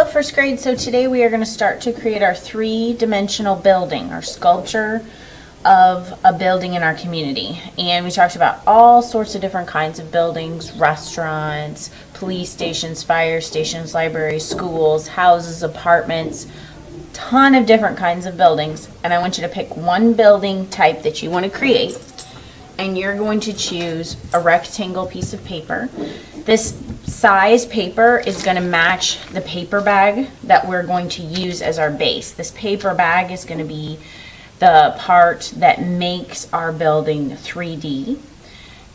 up, first grade? So today we are going to start to create our three-dimensional building, our sculpture of a building in our community. And we talked about all sorts of different kinds of buildings, restaurants, police stations, fire stations, libraries, schools, houses, apartments, ton of different kinds of buildings. And I want you to pick one building type that you want to create. And you're going to choose a rectangle piece of paper. This size paper is going to match the paper bag that we're going to use as our base. This paper bag is going to be the part that makes our building 3D,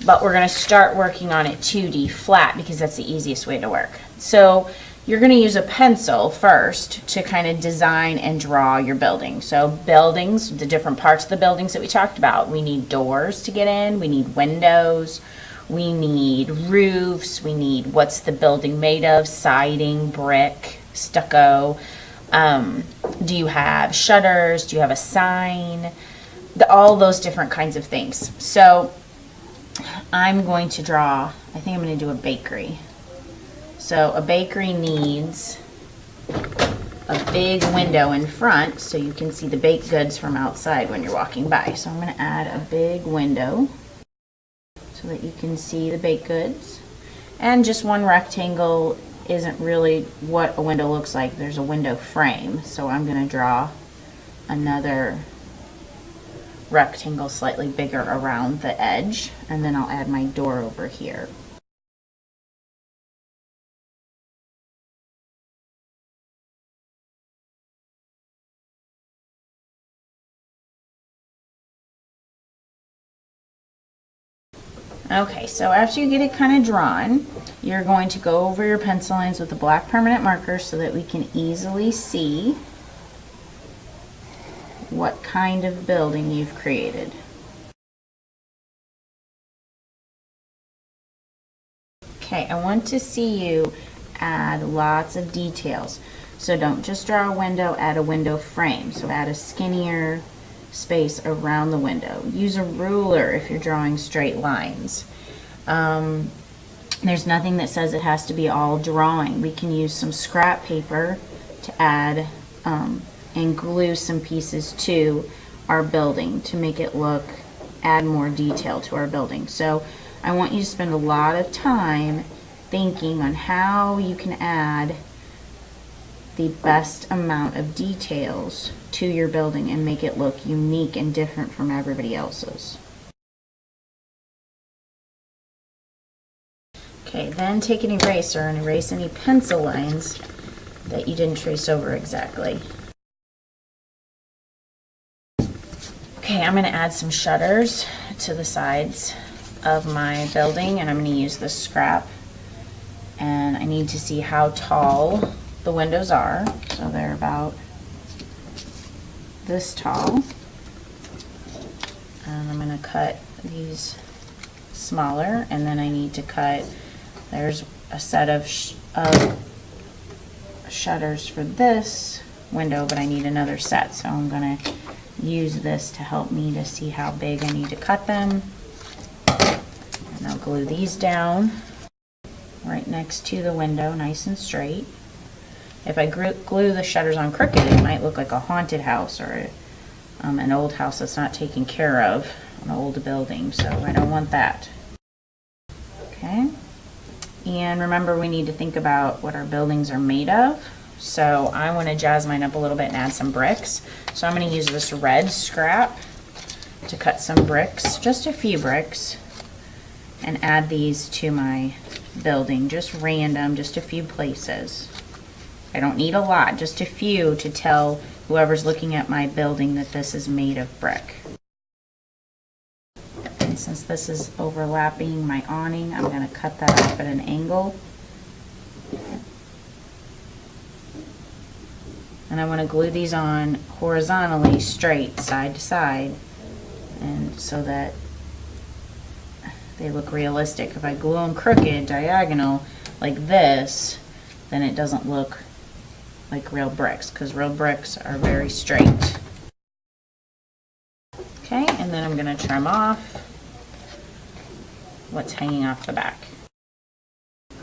but we're going to start working on it 2D flat because that's the easiest way to work. So you're going to use a pencil first to kind of design and draw your building. So buildings, the different parts of the buildings that we talked about. We need doors to get in, we need windows, we need roofs, we need what's the building made of, siding, brick, stucco. Do you have shutters? Do you have a sign? All those different kinds of things. So I'm going to draw, I think I'm going to do a bakery. So a bakery needs a big window in front so you can see the baked goods from outside when you're walking by. So I'm going to add a big window so that you can see the baked goods. And just one rectangle isn't really what a window looks like. There's a window frame. So I'm going to draw another rectangle slightly bigger around the edge, and then I'll add my door over here. Okay, so after you get it kind of drawn, you're going to go over your pencil lines with a black permanent marker so that we can easily see what kind of building you've created. Okay, I want to see you add lots of details. So don't just draw a window, add a window frame. So add a skinnier space around the window. Use a ruler if you're drawing straight lines. There's nothing that says it has to be all drawing. We can use some scrap paper to add and glue some pieces to our building to make it add more detail to our building. So I want you to spend a lot of time thinking on how you can add the best amount of details to your building and make it look unique and different from everybody else's. Okay, then take an eraser and erase any pencil lines that you didn't trace over exactly. Okay, I'm going to add some shutters to the sides of my building, and I'm going to use this scrap. And I need to see how tall the windows are. So they're about this tall. And I'm going to cut these smaller, and then I need to cut, there's a set of shutters for this window, but I need another set. So I'm going to use this to help me to see how big I need to cut them. And I'll glue these down right next to the window, nice and straight. If I glue the shutters on crooked, it might look like a haunted house or an old house that's not taken care of, an old building, so I don't want that. Okay, and remember we need to think about what our buildings are made of. So I want to jazz mine up a little bit and add some bricks. So I'm going to use this red scrap to cut some bricks, just a few bricks, and add these to my building, just random, just a few places. I don't need a lot, just a few to tell whoever's looking at my building that this is made of brick. And since this is overlapping my awning, I'm going to cut that off at an angle. And I want to glue these on horizontally, straight, side to side, and so that they look realistic. If I glue them crooked, diagonal, like this, then it doesn't look like real bricks, because real bricks are very straight. Okay, and then I'm going to trim off what's hanging off the back.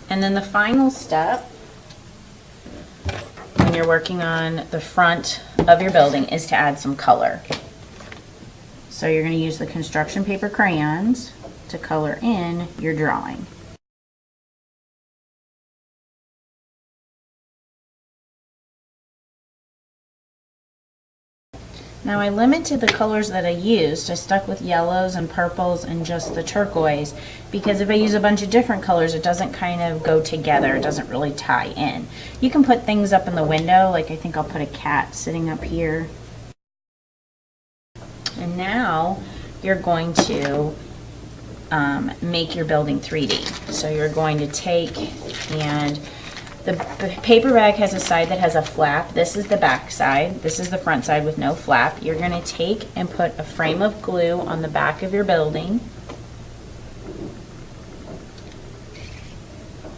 And then the final step when you're working on the front of your building is to add some color. So you're going to use the construction paper crayons to color in your drawing. Now I limited the colors that I used. I stuck with yellows and purples and just the turquoise, because if I use a bunch of different colors, it doesn't kind of go together. It doesn't really tie in. You can put things up in the window, like I think I'll put a cat sitting up here. And now you're going to make your building 3D. So you're going to take, and the paper bag has a side that has a flap. This is the back side. This is the front side with no flap. You're going to take and put a frame of glue on the back of your building.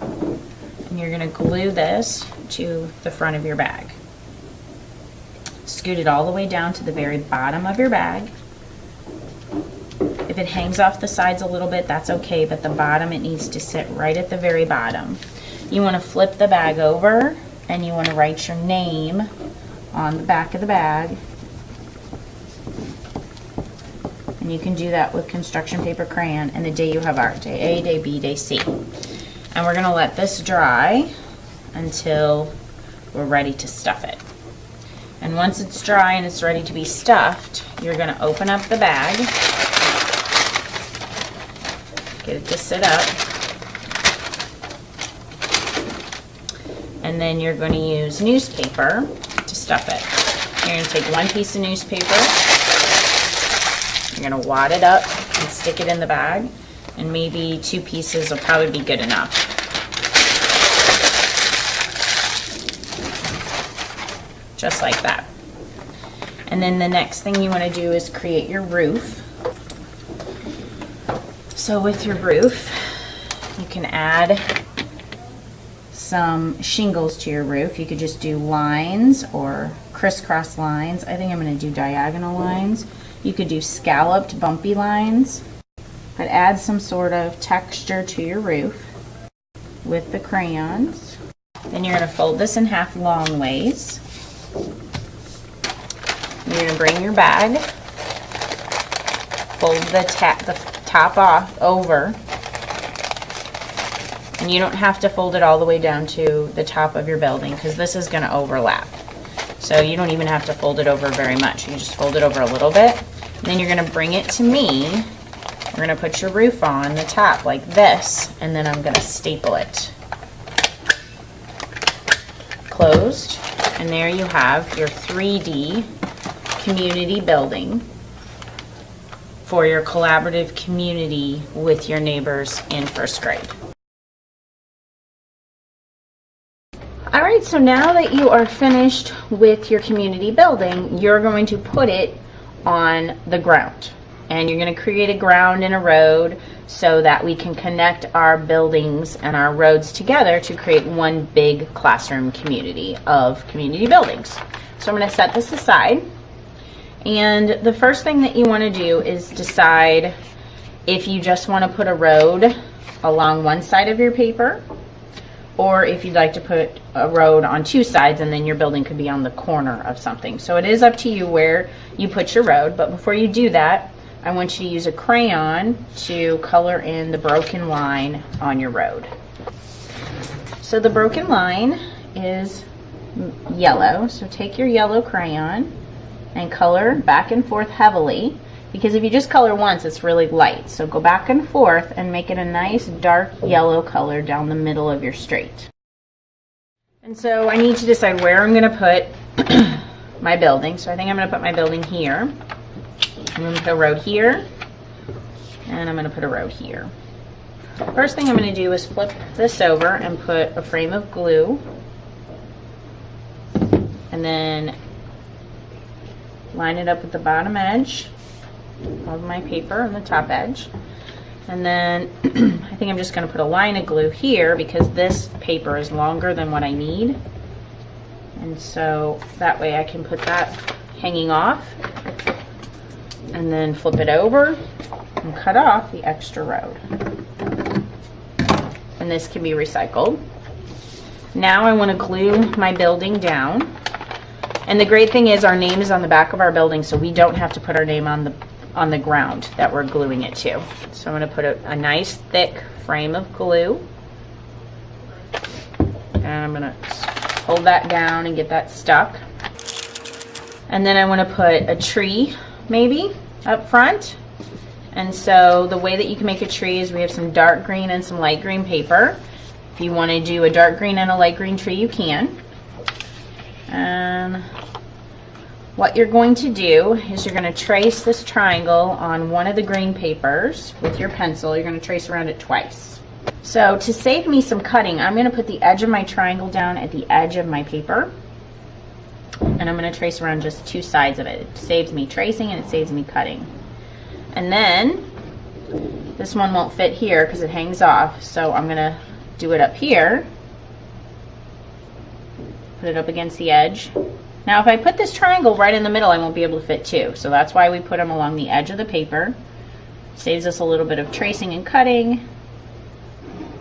And you're going to glue this to the front of your bag. Scoot it all the way down to the very bottom of your bag. If it hangs off the sides a little bit, that's okay, but the bottom, it needs to sit right at the very bottom. You want to flip the bag over and you want to write your name on the back of the bag. And you can do that with construction paper crayon and the day you have art, day A, day B, day C. And we're going to let this dry until we're ready to stuff it. And once it's dry and it's ready to be stuffed, you're going to open up the bag, get it to sit up. And then you're going to use newspaper to stuff it. You're going to take one piece of newspaper, you're going to wad it up and stick it in the bag, and maybe 2 pieces will probably be good enough. Just like that. And then the next thing you want to do is create your roof. So with your roof, you can add some shingles to your roof. You could just do lines or crisscross lines. I think I'm going to do diagonal lines. You could do scalloped bumpy lines, but add some sort of texture to your roof with the crayons. Then you're going to fold this in half long ways. You're going to bring your bag, fold the top off over. And you don't have to fold it all the way down to the top of your building because this is going to overlap. So you don't even have to fold it over very much. You just fold it over a little bit. And then you're going to bring it to me. We're going to put your roof on the top like this, and then I'm going to staple it. Closed. And there you have your 3D community building for your collaborative community with your neighbors in 1st grade. Alright, so now that you are finished with your community building, you're going to put it on the ground. And you're going to create a ground and a road so that we can connect our buildings and our roads together to create one big classroom community of community buildings. So I'm going to set this aside. And the first thing that you want to do is decide if you just want to put a road along one side of your paper, or if you'd like to put a road on 2 sides and then your building could be on the corner of something. So it is up to you where you put your road, but before you do that, I want you to use a crayon to color in the broken line on your road. So the broken line is yellow, so take your yellow crayon and color back and forth heavily, because if you just color once, it's really light. So go back and forth and make it a nice dark yellow color down the middle of your straight. And so I need to decide where I'm going to put my building. So I think I'm going to put my building here. I'm going to put a road here, and I'm going to put a road here. First thing I'm going to do is flip this over and put a frame of glue, and then line it up with the bottom edge of my paper and the top edge. And then I think I'm just going to put a line of glue here because this paper is longer than what I need. And so that way I can put that hanging off and then flip it over and cut off the extra road. And this can be recycled. Now I want to glue my building down. And the great thing is our name is on the back of our building, so we don't have to put our name on the ground that we're gluing it to. So I'm going to put a nice thick frame of glue. And I'm going to hold that down and get that stuck. And then I want to put a tree maybe up front. And so the way that you can make a tree is we have some dark green and some light green paper. If you want to do a dark green and a light green tree, you can. And what you're going to do is you're going to trace this triangle on one of the green papers with your pencil. You're going to trace around it twice. So to save me some cutting, I'm going to put the edge of my triangle down at the edge of my paper. And I'm going to trace around just two sides of it. It saves me tracing and it saves me cutting. And then this one won't fit here because it hangs off. So I'm going to do it up here. Put it up against the edge. Now if I put this triangle right in the middle, I won't be able to fit two. So that's why we put them along the edge of the paper. Saves us a little bit of tracing and cutting,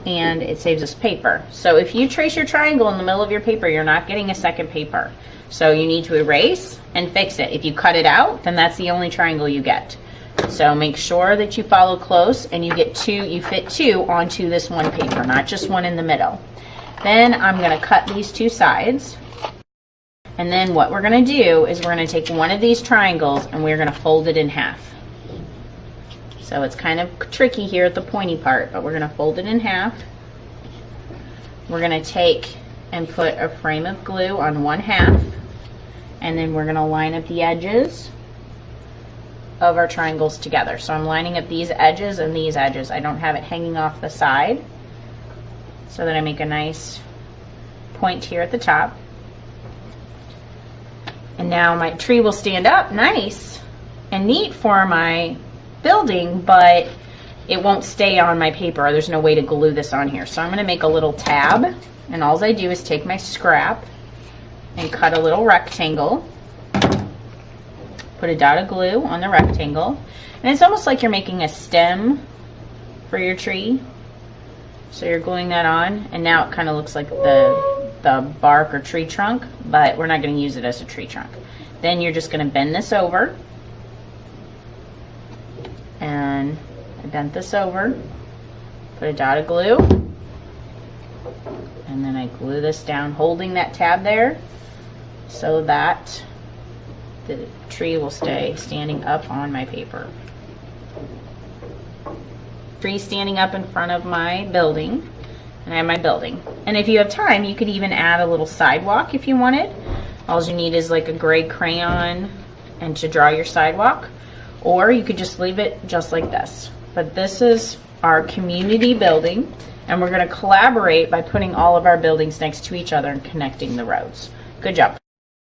and it saves us paper. So if you trace your triangle in the middle of your paper, you're not getting a second paper. So you need to erase and fix it. If you cut it out, then that's the only triangle you get. So make sure that you follow close and you get two, you fit two onto this one paper, not just one in the middle. Then I'm going to cut these two sides. And then what we're going to do is we're going to take one of these triangles and we're going to fold it in half. So it's kind of tricky here at the pointy part, but we're going to fold it in half. We're going to take and put a frame of glue on one half. And then we're going to line up the edges of our triangles together. So I'm lining up these edges and these edges. I don't have it hanging off the side, so that I make a nice point here at the top. And now my tree will stand up nice and neat for my building, but it won't stay on my paper. There's no way to glue this on here. So I'm going to make a little tab, and all I do is take my scrap and cut a little rectangle. Put a dot of glue on the rectangle. And it's almost like you're making a stem for your tree. So you're gluing that on, and now it kind of looks like the bark or tree trunk, but we're not going to use it as a tree trunk. Then you're just going to bend this over, and I bent this over, put a dot of glue, and then I glue this down, holding that tab there so that the tree will stay standing up on my paper. Tree standing up in front of my building, and I have my building. And if you have time, you could even add a little sidewalk if you wanted. All you need is like a gray crayon and to draw your sidewalk, or you could just leave it just like this. But this is our community building, and we're going to collaborate by putting all of our buildings next to each other and connecting the roads. Good job.